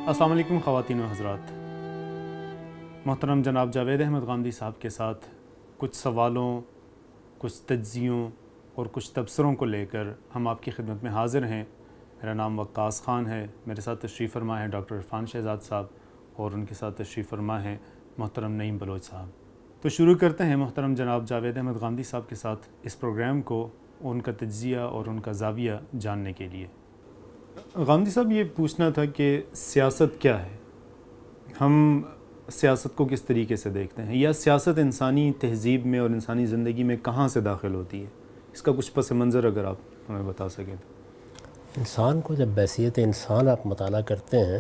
السلام علیکم خواتین و حضرات، محترم جناب جاوید احمد غامدی صاحب کے ساتھ کچھ سوالوں، کچھ تجزیوں اور کچھ تبصروں کو لے کر ہم آپ کی خدمت میں حاضر ہیں۔ میرا نام وقاص خان ہے، میرے ساتھ تشریف فرما ہے ڈاکٹر عرفان شہزاد صاحب اور ان کے ساتھ تشریف فرما ہے محترم نعیم بلوچ صاحب۔ تو شروع کرتے ہیں محترم جناب جاوید احمد غامدی صاحب کے ساتھ اس پروگرام کو، ان کا تجزیہ اور ان کا زاویہ جاننے کے لیے۔ غامدی صاحب، یہ پوچھنا تھا کہ سیاست کیا ہے؟ ہم سیاست کو کس طریقے سے دیکھتے ہیں، یا سیاست انسانی تہذیب میں اور انسانی زندگی میں کہاں سے داخل ہوتی ہے؟ اس کا کچھ پس منظر اگر آپ ہمیں بتا سکیں تو۔ انسان کو جب بحیثیت انسان آپ مطالعہ کرتے ہیں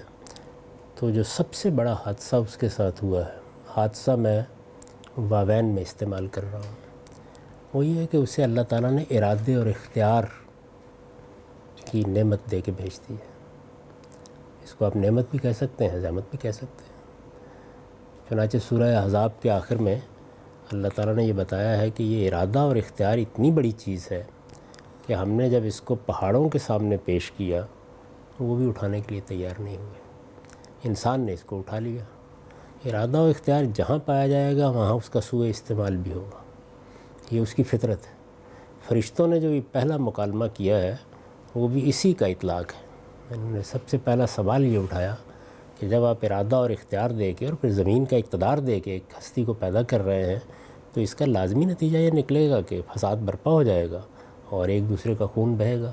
تو جو سب سے بڑا حادثہ اس کے ساتھ ہوا ہے، حادثہ میں واوین میں استعمال کر رہا ہوں، وہ یہ ہے کہ اسے اللہ تعالیٰ نے ارادے اور اختیار کی نعمت دے کے بھیج دی ہے۔ اس کو آپ نعمت بھی کہہ سکتے ہیں، حجامت بھی کہہ سکتے ہیں۔ چنانچہ سورہ احزاب کے آخر میں اللہ تعالیٰ نے یہ بتایا ہے کہ یہ ارادہ اور اختیار اتنی بڑی چیز ہے کہ ہم نے جب اس کو پہاڑوں کے سامنے پیش کیا تو وہ بھی اٹھانے کے لیے تیار نہیں ہوئے، انسان نے اس کو اٹھا لیا۔ ارادہ و اختیار جہاں پایا جائے گا وہاں اس کا سوء استعمال بھی ہوگا، یہ اس کی فطرت ہے۔ فرشتوں نے جو یہ پہلا مکالمہ کیا ہے وہ بھی اسی کا اطلاق ہے۔ انہوں نے سب سے پہلا سوال یہ اٹھایا کہ جب آپ ارادہ اور اختیار دے کے اور پھر زمین کا اقتدار دے کے ایک ہستی کو پیدا کر رہے ہیں تو اس کا لازمی نتیجہ یہ نکلے گا کہ فساد برپا ہو جائے گا اور ایک دوسرے کا خون بہے گا۔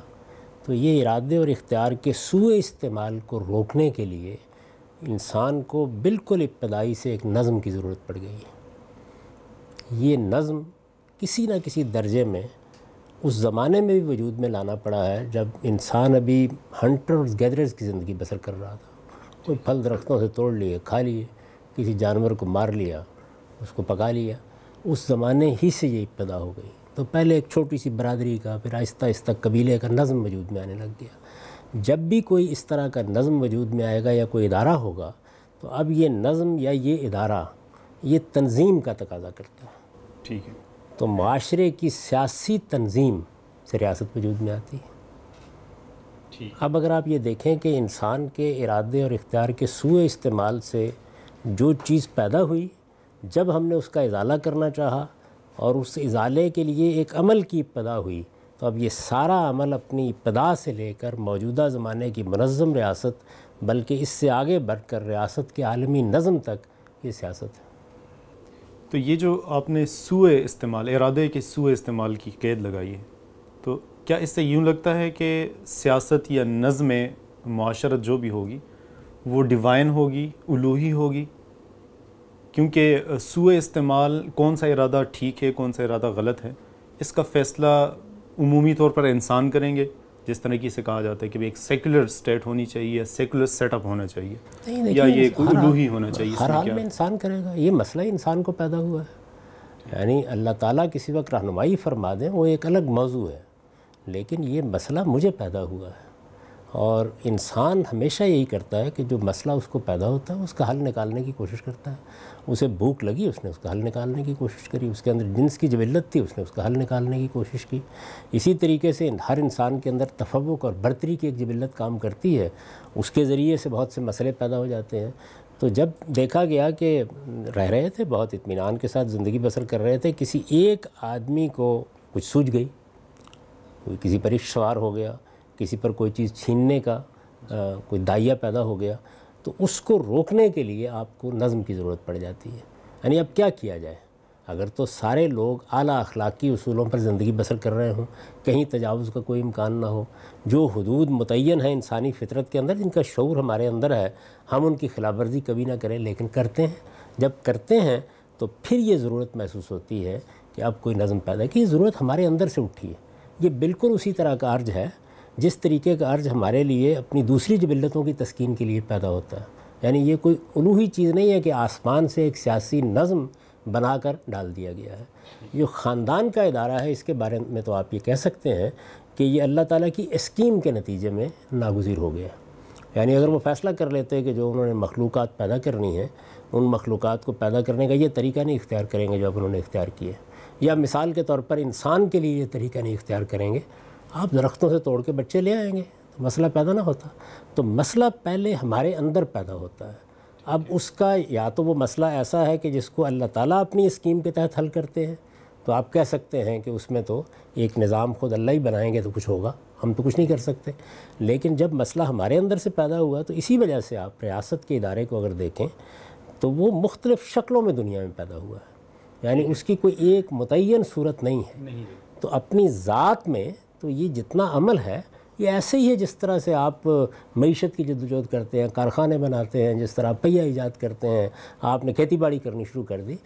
تو یہ ارادے اور اختیار کے سوء استعمال کو روکنے کے لیے انسان کو بالکل ابتدائی سے ایک نظم کی ضرورت پڑ گئی ہے۔ یہ نظم کسی نہ کسی درجے میں اس زمانے میں بھی وجود میں لانا پڑا ہے جب انسان ابھی ہنٹر اور گیدررز کی زندگی بسر کر رہا تھا۔ کوئی پھل درختوں سے توڑ لیے، کھا لیے، کسی جانور کو مار لیا، اس کو پکا لیا۔ اس زمانے ہی سے یہ ابتدا ہو گئی۔ تو پہلے ایک چھوٹی سی برادری کا، پھر آہستہ آہستہ قبیلے کا نظم وجود میں آنے لگ گیا۔ جب بھی کوئی اس طرح کا نظم وجود میں آئے گا یا کوئی ادارہ ہوگا تو اب یہ نظم یا یہ ادارہ یہ تنظیم کا تقاضا کرتا ہے۔ ٹھیک ہے۔ تو معاشرے کی سیاسی تنظیم سے ریاست وجود میں آتی ہے۔ اب اگر آپ یہ دیکھیں کہ انسان کے ارادے اور اختیار کے سوء استعمال سے جو چیز پیدا ہوئی، جب ہم نے اس کا ازالہ کرنا چاہا اور اس ازالے کے لیے ایک عمل کی ابتدا ہوئی، تو اب یہ سارا عمل اپنی ابتدا سے لے کر موجودہ زمانے کی منظم ریاست، بلکہ اس سے آگے بڑھ کر ریاست کے عالمی نظم تک یہ سیاست ہے۔ تو یہ جو آپ نے سوء استعمال، ارادے کے سوء استعمال کی قید لگائی ہے، تو کیا اس سے یوں لگتا ہے کہ سیاست یا نظم معاشرت جو بھی ہوگی وہ ڈیوائن ہوگی، الوہی ہوگی؟ کیونکہ سوء استعمال، کون سا ارادہ ٹھیک ہے کون سا ارادہ غلط ہے، اس کا فیصلہ عمومی طور پر انسان کریں گے، جس طرح سے کہا جاتا ہے کہ ایک سیکولر اسٹیٹ ہونی چاہیے، سیکولر سیٹ اپ ہونا چاہیے، یا یہ کوئی الوہی ہونا چاہیے؟ ہر حال میں انسان کرے گا، یہ مسئلہ انسان کو پیدا ہوا ہے۔ یعنی اللہ تعالیٰ کسی وقت رہنمائی فرما دیں وہ ایک الگ موضوع ہے، لیکن یہ مسئلہ مجھے پیدا ہوا ہے، اور انسان ہمیشہ یہی کرتا ہے کہ جو مسئلہ اس کو پیدا ہوتا ہے اس کا حل نکالنے کی کوشش کرتا ہے۔ اسے بھوک لگی، اس نے اس کا حل نکالنے کی کوشش کری، اس کے اندر جنس کی جبلت تھی، اس نے اس کا حل نکالنے کی کوشش کی۔ اسی طریقے سے ہر انسان کے اندر تفوق اور برتری کی ایک جبلت کام کرتی ہے، اس کے ذریعے سے بہت سے مسئلے پیدا ہو جاتے ہیں۔ تو جب دیکھا گیا کہ رہ رہے تھے، بہت اطمینان کے ساتھ زندگی بسر کر رہے تھے، کسی ایک آدمی کو کچھ سوجھ گئی، کوئی کسی پر عشق سوار ہو گیا، کسی پر کوئی چیز چھیننے کا کوئی داعیہ پیدا ہو گیا، تو اس کو روکنے کے لیے آپ کو نظم کی ضرورت پڑ جاتی ہے۔ یعنی اب کیا کیا جائے؟ اگر تو سارے لوگ اعلیٰ اخلاقی اصولوں پر زندگی بسر کر رہے ہوں، کہیں تجاوز کا کوئی امکان نہ ہو، جو حدود متعین ہیں انسانی فطرت کے اندر، جن کا شعور ہمارے اندر ہے، ہم ان کی خلاف ورزی کبھی نہ کریں، لیکن کرتے ہیں۔ جب کرتے ہیں تو پھر یہ ضرورت محسوس ہوتی ہے کہ اب کوئی نظم پیدا کی، یہ ضرورت ہمارے اندر سے اٹھی ہے۔ یہ بالکل اسی طرح کا عرض ہے جس طریقے کا عرض ہمارے لیے اپنی دوسری جبلتوں کی تسکین کے لیے پیدا ہوتا ہے۔ یعنی یہ کوئی الوہی چیز نہیں ہے کہ آسمان سے ایک سیاسی نظم بنا کر ڈال دیا گیا ہے۔ جو خاندان کا ادارہ ہے، اس کے بارے میں تو آپ یہ کہہ سکتے ہیں کہ یہ اللہ تعالیٰ کی اسکیم کے نتیجے میں ناگزیر ہو گیا۔ یعنی اگر وہ فیصلہ کر لیتے کہ جو انہوں نے مخلوقات پیدا کرنی ہیں، ان مخلوقات کو پیدا کرنے کا یہ طریقہ نہیں اختیار کریں گے جو اب انہوں نے اختیار کیے، یا مثال کے طور پر انسان کے لیے یہ طریقہ نہیں اختیار کریں گے، آپ درختوں سے توڑ کے بچے لے آئیں گے تو مسئلہ پیدا نہ ہوتا. تو مسئلہ پہلے ہمارے اندر پیدا ہوتا ہے. اب اس کا یا تو وہ مسئلہ ایسا ہے کہ جس کو اللہ تعالیٰ اپنی اسکیم کے تحت حل کرتے ہیں، تو آپ کہہ سکتے ہیں کہ اس میں تو ایک نظام خود اللہ ہی بنائیں گے تو کچھ ہوگا، ہم تو کچھ نہیں کر سکتے. لیکن جب مسئلہ ہمارے اندر سے پیدا ہوا تو اسی وجہ سے آپ ریاست کے ادارے کو اگر دیکھیں تو وہ مختلف شکلوں میں دنیا میں پیدا ہوا ہے. یعنی اس کی کوئی ایک متعین صورت نہیں ہے. تو اپنی ذات میں تو یہ جتنا عمل ہے یہ ایسے ہی ہے جس طرح سے آپ معیشت کی جدوجہد کرتے ہیں، کارخانے بناتے ہیں، جس طرح پہیہ ایجاد کرتے ہیں، آپ نے کھیتی باڑی کرنی شروع کر دی.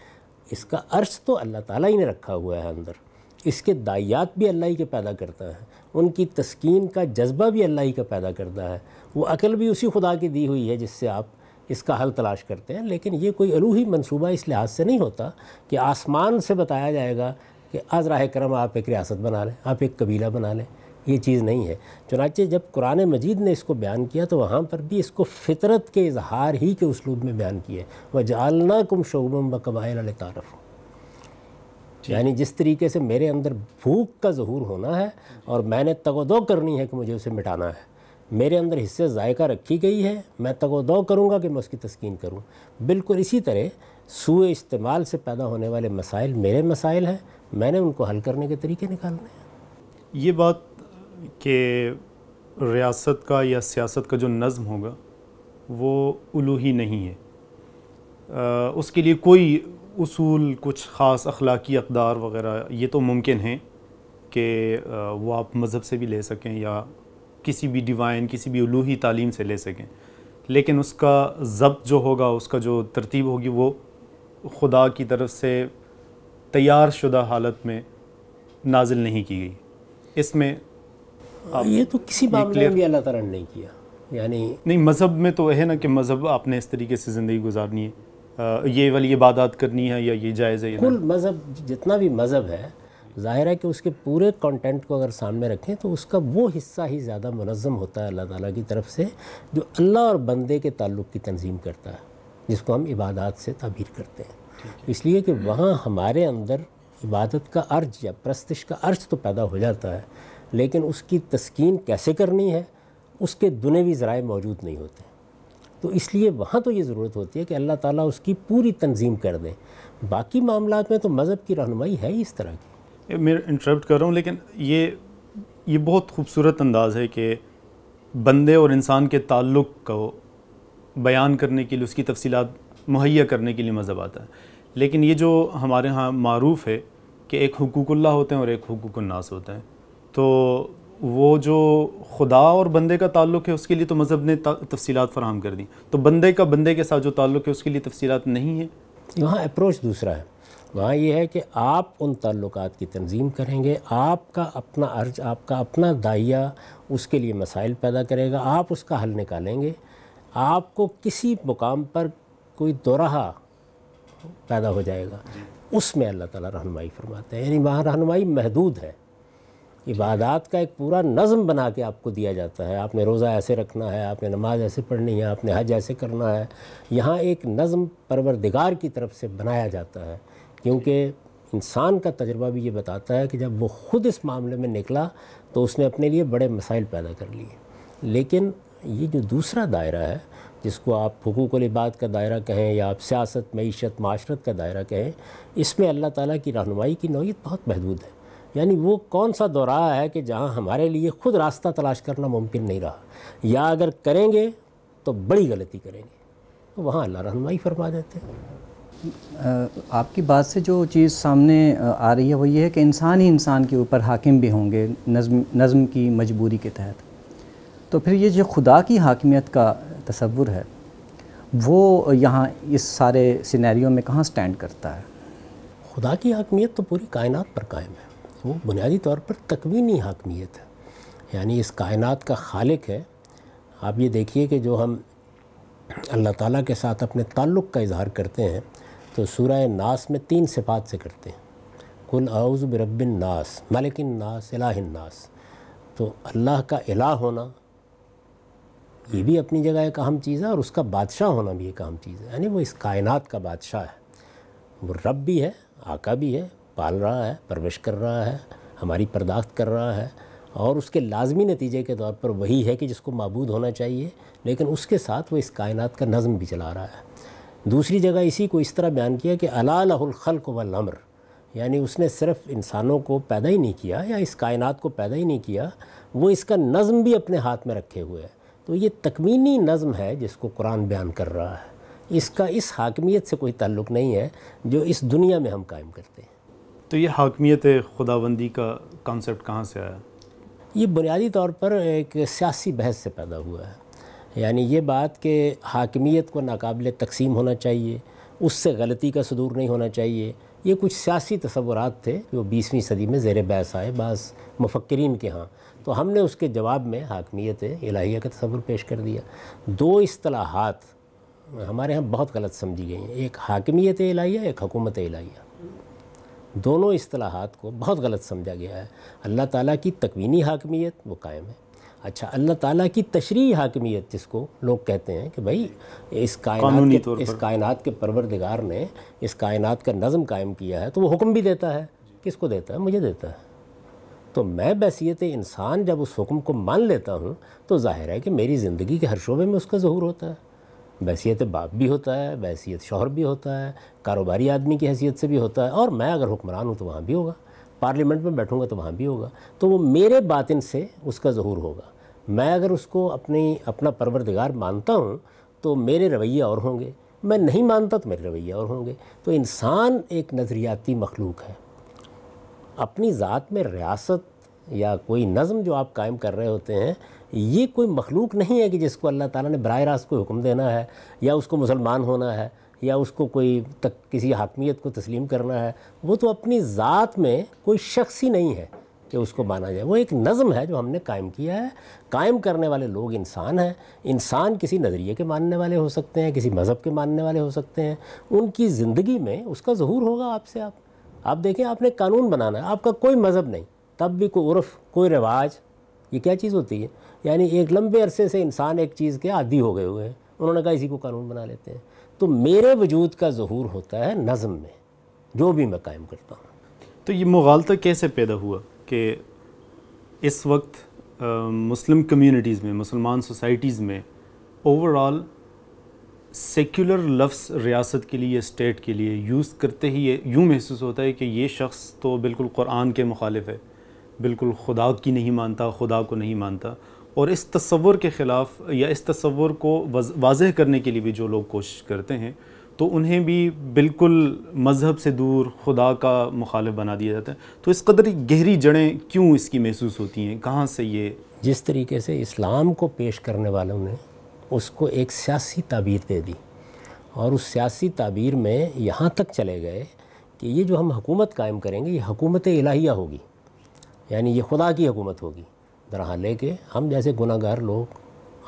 اس کا عرش تو اللہ تعالیٰ ہی نے رکھا ہوا ہے اندر. اس کے دائیات بھی اللہ ہی کے پیدا کرتا ہے، ان کی تسکین کا جذبہ بھی اللہ ہی کا پیدا کرتا ہے. وہ عقل بھی اسی خدا کی دی ہوئی ہے جس سے آپ اس کا حل تلاش کرتے ہیں. لیکن یہ کوئی الوہی منصوبہ اس لحاظ سے نہیں ہوتا کہ آسمان سے بتایا جائے گا کہ از راہ کرم آپ ایک ریاست بنا لیں، آپ ایک قبیلہ بنا لیں. یہ چیز نہیں ہے. چنانچہ جب قرآن مجید نے اس کو بیان کیا تو وہاں پر بھی اس کو فطرت کے اظہار ہی کے اسلوب میں بیان کیا ہے. وَجَعَلْنَاكُمْ شُعُوبًا وَقَبَائِلَ لِتَعَارَفُوا. یعنی جس طریقے سے میرے اندر بھوک کا ظہور ہونا ہے اور میں نے تگ و دو کرنی ہے کہ مجھے اسے مٹانا ہے، میرے اندر حصے ذائقہ رکھی گئی ہے، میں تگ و دو کروں گا کہ میں اس کی تسکین کروں. بالکل اسی طرح سوء استعمال سے پیدا ہونے والے مسائل میرے مسائل ہیں، میں نے ان کو حل کرنے کے طریقے نکالنے ہیں. یہ بات کہ ریاست کا یا سیاست کا جو نظم ہوگا وہ الوہی نہیں ہے، اس کے لیے کوئی اصول، کچھ خاص اخلاقی اقدار وغیرہ یہ تو ممکن ہیں کہ وہ آپ مذہب سے بھی لے سکیں یا کسی بھی ڈیوائن، کسی بھی الوہی تعلیم سے لے سکیں، لیکن اس کا ضبط جو ہوگا، اس کا جو ترتیب ہوگی وہ خدا کی طرف سے تیار شدہ حالت میں نازل نہیں کی گئی. اس میں یہ تو کسی معاملے میں بھی اللہ تعالیٰ نے نہیں کیا. یعنی نہیں، مذہب میں تو ہے نا کہ مذہب آپ نے اس طریقے سے زندگی گزارنی ہے، یہ والی عبادات کرنی ہے یا یہ جائز ہے. کل مذہب، جتنا بھی مذہب ہے، ظاہر ہے کہ اس کے پورے کانٹینٹ کو اگر سامنے رکھیں تو اس کا وہ حصہ ہی زیادہ منظم ہوتا ہے اللہ تعالیٰ کی طرف سے جو اللہ اور بندے کے تعلق کی تنظیم کرتا ہے، جس کو ہم عبادات سے تعبیر کرتے ہیں. اس لیے کہ وہاں ہمارے اندر عبادت کا ارج یا پرستش کا ارج تو پیدا ہو جاتا ہے، لیکن اس کی تسکین کیسے کرنی ہے اس کے دنیوی ذرائع موجود نہیں ہوتے. تو اس لیے وہاں تو یہ ضرورت ہوتی ہے کہ اللہ تعالیٰ اس کی پوری تنظیم کر دیں. باقی معاملات میں تو مذہب کی رہنمائی ہے ہی اس طرح کی. میں انٹرپٹ کر رہا ہوں، لیکن یہ بہت خوبصورت انداز ہے کہ بندے اور انسان کے تعلق کو بیان کرنے کے لیے، اس کی تفصیلات مہیا کرنے کے لیے مذہب آتا ہے. لیکن یہ جو ہمارے ہاں معروف ہے کہ ایک حقوق اللہ ہوتے ہیں اور ایک حقوق الناس ہوتے ہیں، تو وہ جو خدا اور بندے کا تعلق ہے اس کے لیے تو مذہب نے تفصیلات فراہم کر دی، تو بندے کا بندے کے ساتھ جو تعلق ہے اس کے لیے تفصیلات نہیں ہیں. وہاں اپروچ دوسرا ہے. وہاں یہ ہے کہ آپ ان تعلقات کی تنظیم کریں گے، آپ کا اپنا ارج، آپ کا اپنا دائیہ اس کے لیے مسائل پیدا کرے گا، آپ اس کا حل نکالیں گے. آپ کو کسی مقام پر کوئی دوراہا پیدا ہو جائے گا، اس میں اللہ تعالیٰ رہنمائی فرماتے ہیں. یعنی وہاں رہنمائی محدود ہے. عبادات کا ایک پورا نظم بنا کے آپ کو دیا جاتا ہے، آپ نے روزہ ایسے رکھنا ہے، آپ نے نماز ایسے پڑھنی ہے، آپ نے حج ایسے کرنا ہے. یہاں ایک نظم پروردگار کی طرف سے بنایا جاتا ہے، کیونکہ انسان کا تجربہ بھی یہ بتاتا ہے کہ جب وہ خود اس معاملے میں نکلا تو اس نے اپنے لیے بڑے مسائل پیدا کر لیے. لیکن یہ جو دوسرا دائرہ ہے جس کو آپ حقوق العباد کا دائرہ کہیں یا آپ سیاست، معیشت، معاشرت کا دائرہ کہیں، اس میں اللہ تعالیٰ کی رہنمائی کی نوعیت بہت محدود ہے. یعنی وہ کون سا دورہ ہے کہ جہاں ہمارے لیے خود راستہ تلاش کرنا ممکن نہیں رہا، یا اگر کریں گے تو بڑی غلطی کریں گے، تو وہاں اللہ رہنمائی فرما دیتے ہیں. آپ کی بات سے جو چیز سامنے آ رہی ہے وہ یہ ہے کہ انسان ہی انسان کے اوپر حاکم بھی ہوں گے نظم کی مجبوری کے تحت. تو پھر یہ جو خدا کی حاکمیت کا تصور ہے وہ یہاں اس سارے سینیریو میں کہاں سٹینڈ کرتا ہے؟ خدا کی حاکمیت تو پوری کائنات پر قائم ہے. وہ بنیادی طور پر تکوینی حاکمیت ہے، یعنی اس کائنات کا خالق ہے. آپ یہ دیکھیے کہ جو ہم اللہ تعالیٰ کے ساتھ اپنے تعلق کا اظہار کرتے ہیں تو سورہ ناس میں 3 صفات سے کرتے ہیں. قل اعوذ برب الناس، ملک الناس، الہ الناس. تو اللہ کا الہ ہونا یہ بھی اپنی جگہ ایک اہم چیز ہے، اور اس کا بادشاہ ہونا بھی ایک اہم چیز ہے. یعنی وہ اس کائنات کا بادشاہ ہے، وہ رب بھی ہے، آقا بھی ہے، پال رہا ہے، پرورش کر رہا ہے، ہماری پرداخت کر رہا ہے، اور اس کے لازمی نتیجے کے طور پر وہی ہے کہ جس کو معبود ہونا چاہیے، لیکن اس کے ساتھ وہ اس کائنات کا نظم بھی چلا رہا ہے۔ دوسری جگہ اسی کو اس طرح بیان کیا کہ الا لہ الخلق والامر، یعنی اس نے صرف انسانوں کو پیدا ہی نہیں کیا یا اس کائنات کو پیدا ہی نہیں کیا، وہ اس کا نظم بھی اپنے ہاتھ میں رکھے ہوئے ہے۔ تو یہ تکوینی نظم ہے جس کو قرآن بیان کر رہا ہے، اس کا اس حاکمیت سے کوئی تعلق نہیں ہے جو اس دنیا میں ہم قائم کرتے ہیں۔ تو یہ حاکمیت خداوندی کا کانسیپٹ کہاں سے آیا؟ یہ بنیادی طور پر ایک سیاسی بحث سے پیدا ہوا ہے، یعنی یہ بات کہ حاکمیت کو ناقابل تقسیم ہونا چاہیے، اس سے غلطی کا صدور نہیں ہونا چاہیے، یہ کچھ سیاسی تصورات تھے جو 20ویں صدی میں زیر بحث آئے بعض مفکرین کے ہاں، تو ہم نے اس کے جواب میں حاکمیت الہیہ کا تصور پیش کر دیا۔ دو اصطلاحات ہمارے ہاں بہت غلط سمجھی گئی ہیں، ایک حاکمیت الہیہ، ایک حکومت الہیہ، دونوں اصطلاحات کو بہت غلط سمجھا گیا ہے۔ اللہ تعالیٰ کی تکوینی حاکمیت وہ قائم ہے، اچھا اللہ تعالیٰ کی تشریعی حاکمیت جس کو لوگ کہتے ہیں کہ بھائی اس کائنات کے پروردگار نے اس کائنات کا نظم قائم کیا ہے تو وہ حکم بھی دیتا ہے، کس کو دیتا ہے؟ مجھے دیتا ہے۔ تو میں بحیثیت انسان جب اس حکم کو مان لیتا ہوں تو ظاہر ہے کہ میری زندگی کے ہر شعبے میں اس کا ظہور ہوتا ہے، بحیثیت باپ بھی ہوتا ہے، بحیثیت شوہر بھی ہوتا ہے، کاروباری آدمی کی حیثیت سے بھی ہوتا ہے، اور میں اگر حکمران ہوں تو وہاں بھی ہوگا، پارلیمنٹ میں بیٹھوں گا تو وہاں بھی ہوگا، تو وہ میرے باطن سے اس کا ظہور ہوگا۔ میں اگر اس کو اپنا پروردگار مانتا ہوں تو میرے رویے اور ہوں گے، میں نہیں مانتا تو میرے رویے اور ہوں گے۔ تو انسان ایک نظریاتی مخلوق ہے، اپنی ذات میں ریاست یا کوئی نظم جو آپ قائم کر رہے ہوتے ہیں، یہ کوئی مخلوق نہیں ہے کہ جس کو اللہ تعالیٰ نے براہ راست کوئی حکم دینا ہے یا اس کو مسلمان ہونا ہے یا اس کو کسی حاکمیت کو تسلیم کرنا ہے۔ وہ تو اپنی ذات میں کوئی شخص ہی نہیں ہے کہ اس کو مانا جائے، وہ ایک نظم ہے جو ہم نے قائم کیا ہے۔ قائم کرنے والے لوگ انسان ہیں، انسان کسی نظریے کے ماننے والے ہو سکتے ہیں، کسی مذہب کے ماننے والے ہو سکتے ہیں، ان کی زندگی میں اس کا ظہور ہوگا آپ دیکھیں، آپ نے قانون بنانا ہے، آپ کا کوئی مذہب نہیں، تب بھی کوئی عرف، کوئی رواج، یہ کیا چیز ہوتی ہے؟ یعنی ایک لمبے عرصے سے انسان ایک چیز کے عادی ہو گئے ہوئے ہیں، انہوں نے کہا اسی کو قانون بنا لیتے ہیں۔ تو میرے وجود کا ظہور ہوتا ہے نظم میں، جو بھی میں قائم کرتا ہوں۔ تو یہ مغالطہ کیسے پیدا ہوا کہ اس وقت مسلم کمیونٹیز میں، مسلمان سوسائٹیز میں اوور آل سیکولر لفظ ریاست کے لیے، اسٹیٹ کے لیے یوز کرتے ہی یوں محسوس ہوتا ہے کہ یہ شخص تو بالکل قرآن کے مخالف ہے، بالکل خدا کی نہیں مانتا، خدا کو نہیں مانتا، اور اس تصور کے خلاف یا اس تصور کو واضح کرنے کے لیے بھی جو لوگ کوشش کرتے ہیں تو انہیں بھی بالکل مذہب سے دور خدا کا مخالف بنا دیا جاتا ہے۔ تو اس قدر گہری جڑیں کیوں اس کی محسوس ہوتی ہیں؟ کہاں سے یہ؟ جس طریقے سے اسلام کو پیش کرنے والوں نے اس کو ایک سیاسی تعبیر دے دی، اور اس سیاسی تعبیر میں یہاں تک چلے گئے کہ یہ جو ہم حکومت قائم کریں گے یہ حکومت الہیہ ہوگی، یعنی یہ خدا کی حکومت ہوگی، درحال لے کے ہم جیسے گناہ گار لوگ،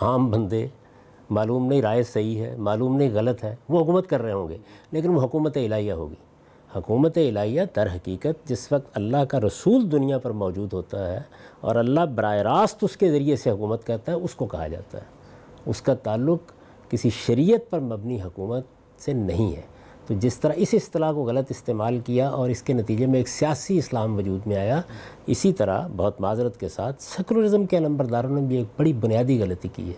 عام بندے، معلوم نہیں رائے صحیح ہے، معلوم نہیں غلط ہے، وہ حکومت کر رہے ہوں گے، لیکن وہ حکومت الہیہ ہوگی۔ حکومت الہیہ در حقیقت جس وقت اللہ کا رسول دنیا پر موجود ہوتا ہے اور اللہ براہ راست اس کے ذریعے سے حکومت کرتا ہے، اس کو کہا جاتا ہے۔ اس کا تعلق کسی شریعت پر مبنی حکومت سے نہیں ہے۔ تو جس طرح اس اصطلاح کو غلط استعمال کیا اور اس کے نتیجے میں ایک سیاسی اسلام وجود میں آیا، اسی طرح بہت معذرت کے ساتھ سیکولرزم کے علمبرداروں نے بھی ایک بڑی بنیادی غلطی کی ہے،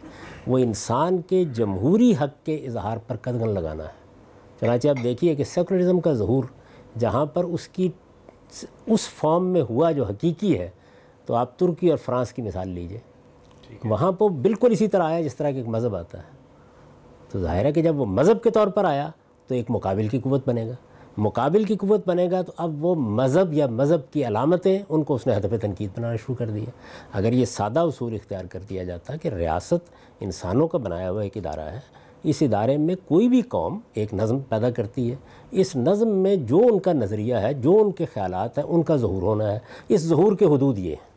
وہ انسان کے جمہوری حق کے اظہار پر قدغن لگانا ہے۔ چنانچہ آپ دیکھیے کہ سیکولرزم کا ظہور جہاں پر اس فارم میں ہوا جو حقیقی ہے، تو آپ ترکی اور فرانس کی مثال لیجئے، وہاں پر بالکل اسی طرح آیا جس طرح کہ ایک مذہب آتا ہے۔ تو ظاہر ہے کہ جب وہ مذہب کے طور پر آیا تو ایک مقابل کی قوت بنے گا، مقابل کی قوت بنے گا تو اب وہ مذہب یا مذہب کی علامتیں ان کو اس نے ہدف تنقید بنانا شروع کر دیا۔ اگر یہ سادہ اصول اختیار کر دیا جاتا کہ ریاست انسانوں کا بنایا ہوا ایک ادارہ ہے، اس ادارے میں کوئی بھی قوم ایک نظم پیدا کرتی ہے، اس نظم میں جو ان کا نظریہ ہے، جو ان کے خیالات ہیں، ان کا ظہور ہونا ہے، اس ظہور کے حدود یہ ہیں۔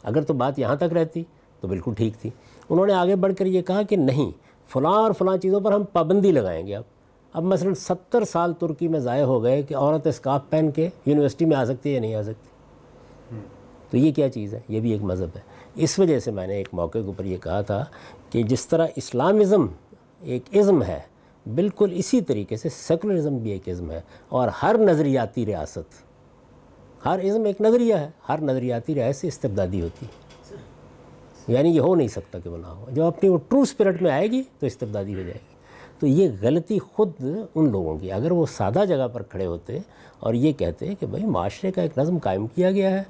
اگر تو بات یہاں تک رہتی تو بالکل ٹھیک تھی۔ انہوں نے آگے بڑھ کر یہ کہا کہ نہیں، فلاں اور فلاں چیزوں پر ہم پابندی لگائیں گے۔ اب مثلا 70 سال ترکی میں ضائع ہو گئے کہ عورت اسکارف پہن کے یونیورسٹی میں آ سکتی ہے یا نہیں آ سکتی، تو یہ کیا چیز ہے؟ یہ بھی ایک مذہب ہے۔ اس وجہ سے میں نے ایک موقع کے اوپر یہ کہا تھا کہ جس طرح اسلامزم ایک ازم ہے، بالکل اسی طریقے سے سیکولرزم بھی ایک ازم ہے، اور ہر نظریاتی ریاست، ہر ازم ایک نظریہ ہے، ہر نظریاتی ریاست سے استبدادی ہوتی ہے۔ یعنی یہ ہو نہیں سکتا کہ وہ نہ ہو. جب اپنی وہ ٹرو اسپرٹ میں آئے گی تو استبدادی ہو جائے گی. تو یہ غلطی خود ان لوگوں کی. اگر وہ سادہ جگہ پر کھڑے ہوتے اور یہ کہتے کہ بھائی معاشرے کا ایک نظم قائم کیا گیا ہے,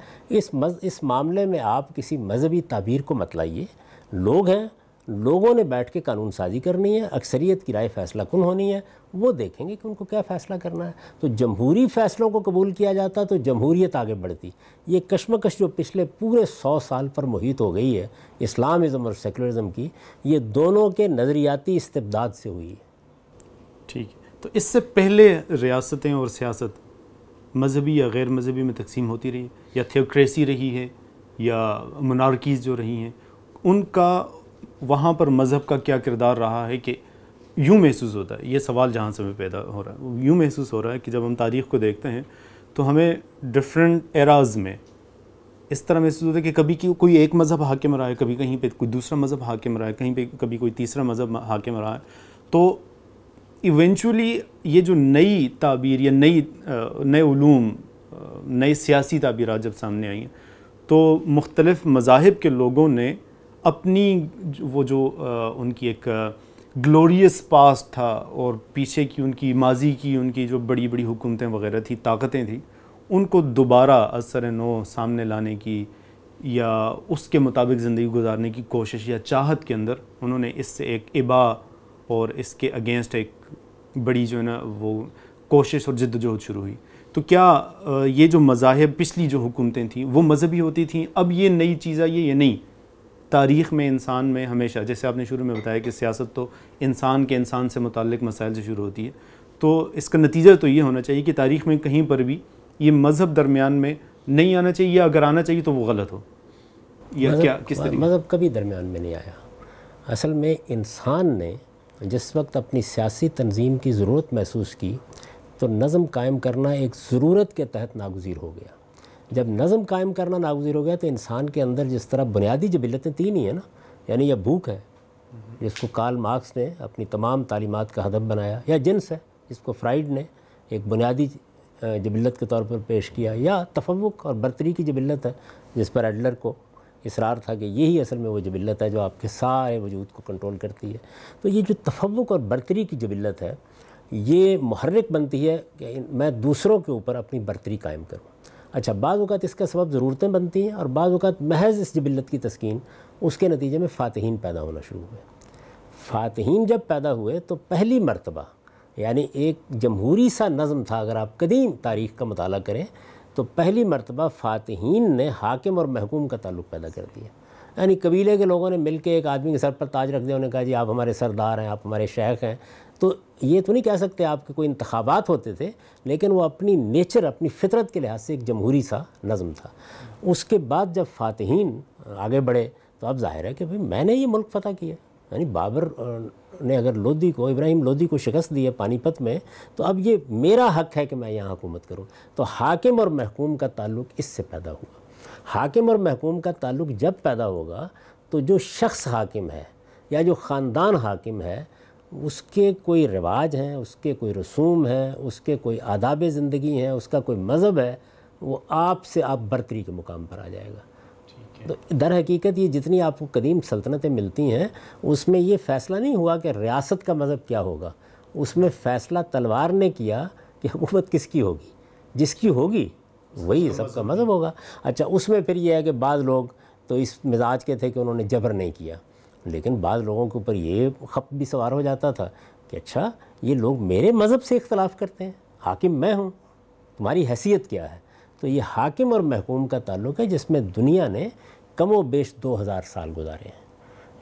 اس معاملے میں آپ کسی مذہبی تعبیر کو مت لائیے, لوگ ہیں, لوگوں نے بیٹھ کے قانون سازی کرنی ہے, اکثریت کی رائے فیصلہ کن ہونی ہے, وہ دیکھیں گے کہ ان کو کیا فیصلہ کرنا ہے. تو جمہوری فیصلوں کو قبول کیا جاتا تو جمہوریت آگے بڑھتی. یہ کشمکش جو پچھلے پورے 100 سال پر محیط ہو گئی ہے اسلامزم اور سیکولرزم کی, یہ دونوں کے نظریاتی استبداد سے ہوئی ہے. ٹھیک ہے. تو اس سے پہلے ریاستیں اور سیاست مذہبی یا غیر مذہبی میں تقسیم ہوتی رہی, یا تھیوکریسی رہی ہے, یا منارکیز جو رہی ہیں, ان کا وہاں پر مذہب کا کیا کردار رہا ہے؟ کہ یوں محسوس ہوتا ہے, یہ سوال جہاں سے ہمیں پیدا ہو رہا ہے, یوں محسوس ہو رہا ہے کہ جب ہم تاریخ کو دیکھتے ہیں تو ہمیں ڈفرینٹ ایراز میں اس طرح محسوس ہوتا ہے کہ کبھی کوئی ایک مذہب حاکم رہا ہے, کبھی کہیں پہ کوئی دوسرا مذہب حاکم رہا ہے, کہیں پہ کبھی کوئی تیسرا مذہب حاکم رہا ہے. تو ایونچولی یہ جو نئی تعبیر یا نئے علوم, نئے سیاسی تعبیرات جب سامنے آئی ہیں, تو مختلف مذاہب کے لوگوں نے اپنی وہ جو ان کی ایک گلوریس پاسٹ تھا اور پیچھے کی ان کی ماضی کی ان کی جو بڑی بڑی حکومتیں وغیرہ تھی, طاقتیں تھیں, ان کو دوبارہ از سر نو سامنے لانے کی یا اس کے مطابق زندگی گزارنے کی کوشش یا چاہت کے اندر انہوں نے اس سے ایک ابا اور اس کے اگینسٹ ایک بڑی جو ہے نا وہ کوشش اور جد و جہد شروع ہوئی. تو کیا یہ جو مذاہب پچھلی جو حکومتیں تھیں وہ مذہبی ہوتی تھیں؟ اب یہ نئی چیز ہے یہ نہیں. تاریخ میں انسان میں ہمیشہ, جیسے آپ نے شروع میں بتایا کہ سیاست تو انسان کے انسان سے متعلق مسائل سے شروع ہوتی ہے, تو اس کا نتیجہ تو یہ ہونا چاہیے کہ تاریخ میں کہیں پر بھی یہ مذہب درمیان میں نہیں آنا چاہیے, یا اگر آنا چاہیے تو وہ غلط ہو, یا کیا کس طریقے؟ مذہب کبھی درمیان میں نہیں آیا. اصل میں انسان نے جس وقت اپنی سیاسی تنظیم کی ضرورت محسوس کی تو نظم قائم کرنا ایک ضرورت کے تحت ناگزیر ہو گیا. جب نظم قائم کرنا ناگزیر ہو گیا تو انسان کے اندر جس طرح بنیادی جبلتیں 3 ہی ہیں نا, یعنی یہ بھوک ہے جس کو کارل مارکس نے اپنی تمام تعلیمات کا ہدف بنایا, یا جنس ہے جس کو فرائیڈ نے ایک بنیادی جبلت کے طور پر پیش کیا, یا تفوق اور برتری کی جبلت ہے جس پر ایڈلر کو اصرار تھا کہ یہی اصل میں وہ جبلت ہے جو آپ کے سارے وجود کو کنٹرول کرتی ہے. تو یہ جو تفوق اور برتری کی جبلت ہے یہ محرک بنتی ہے کہ میں دوسروں کے اوپر اپنی برتری قائم کروں. اچھا, بعض اوقات اس کا سبب ضرورتیں بنتی ہیں, اور بعض اوقات محض اس جبلت کی تسکین, اس کے نتیجے میں فاتحین پیدا ہونا شروع ہوئے. فاتحین جب پیدا ہوئے تو پہلی مرتبہ, یعنی ایک جمہوری سا نظم تھا, اگر آپ قدیم تاریخ کا مطالعہ کریں تو پہلی مرتبہ فاتحین نے حاکم اور محکوم کا تعلق پیدا کر دیا. یعنی قبیلے کے لوگوں نے مل کے ایک آدمی کے سر پر تاج رکھ دیا, انہوں نے کہا جی آپ ہمارے سردار ہیں, آپ ہمارے شیخ ہیں. تو یہ تو نہیں کہہ سکتے آپ کے کوئی انتخابات ہوتے تھے, لیکن وہ اپنی نیچر, اپنی فطرت کے لحاظ سے ایک جمہوری سا نظم تھا. اس کے بعد جب فاتحین آگے بڑھے تو اب ظاہر ہے کہ بھئی میں نے یہ ملک فتح کیا. یعنی بابر نے اگر لودھی کو, ابراہیم لودھی کو شکست دی ہے پانی پت میں, تو اب یہ میرا حق ہے کہ میں یہاں حکومت کروں. تو حاکم اور محکوم کا تعلق اس سے پیدا ہوا. حاکم اور محکوم کا تعلق جب پیدا ہوگا تو جو شخص حاکم ہے یا جو خاندان حاکم ہے اس کے کوئی رواج ہیں, اس کے کوئی رسوم ہیں, اس کے کوئی آداب زندگی ہیں, اس کا کوئی مذہب ہے, وہ آپ سے آپ برتری کے مقام پر آ جائے گا. تو در حقیقت یہ جتنی آپ کو قدیم سلطنتیں ملتی ہیں اس میں یہ فیصلہ نہیں ہوا کہ ریاست کا مذہب کیا ہوگا, اس میں فیصلہ تلوار نے کیا کہ حکومت کس کی ہوگی, جس کی ہوگی وہی سب کا مذہب ہوگا. اچھا, اس میں پھر یہ ہے کہ بعض لوگ تو اس مزاج کے تھے کہ انہوں نے جبر نہیں کیا, لیکن بعض لوگوں کے اوپر یہ خپ بھی سوار ہو جاتا تھا کہ اچھا یہ لوگ میرے مذہب سے اختلاف کرتے ہیں, حاکم میں ہوں, تمہاری حیثیت کیا ہے. تو یہ حاکم اور محکوم کا تعلق ہے جس میں دنیا نے کم و بیش 2000 سال گزارے ہیں.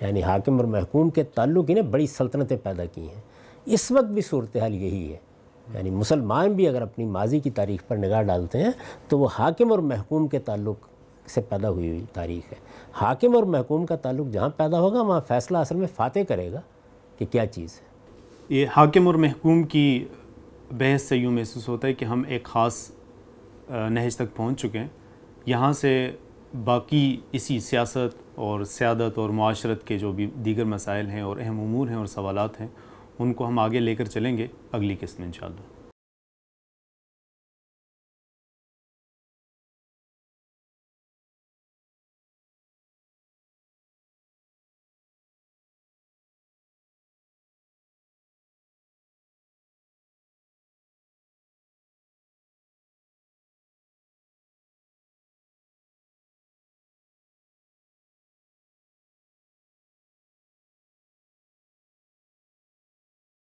یعنی حاکم اور محکوم کے تعلق ہی نے بڑی سلطنتیں پیدا کی ہیں. اس وقت بھی صورتحال یہی ہے. یعنی مسلمان بھی اگر اپنی ماضی کی تاریخ پر نگاہ ڈالتے ہیں تو وہ حاکم اور محکوم کے تعلق سے پیدا ہوئی تاریخ ہے. حاکم اور محکوم کا تعلق جہاں پیدا ہوگا وہاں فیصلہ اصل میں فاتح کرے گا کہ کیا چیز ہے. یہ حاکم اور محکوم کی بحث سے یوں محسوس ہوتا ہے کہ ہم ایک خاص نہج تک پہنچ چکے ہیں. یہاں سے باقی اسی سیاست اور سیادت اور معاشرت کے جو بھی دیگر مسائل ہیں اور اہم امور ہیں اور سوالات ہیں ان کو ہم آگے لے کر چلیں گے اگلی قسط میں انشاءاللہ.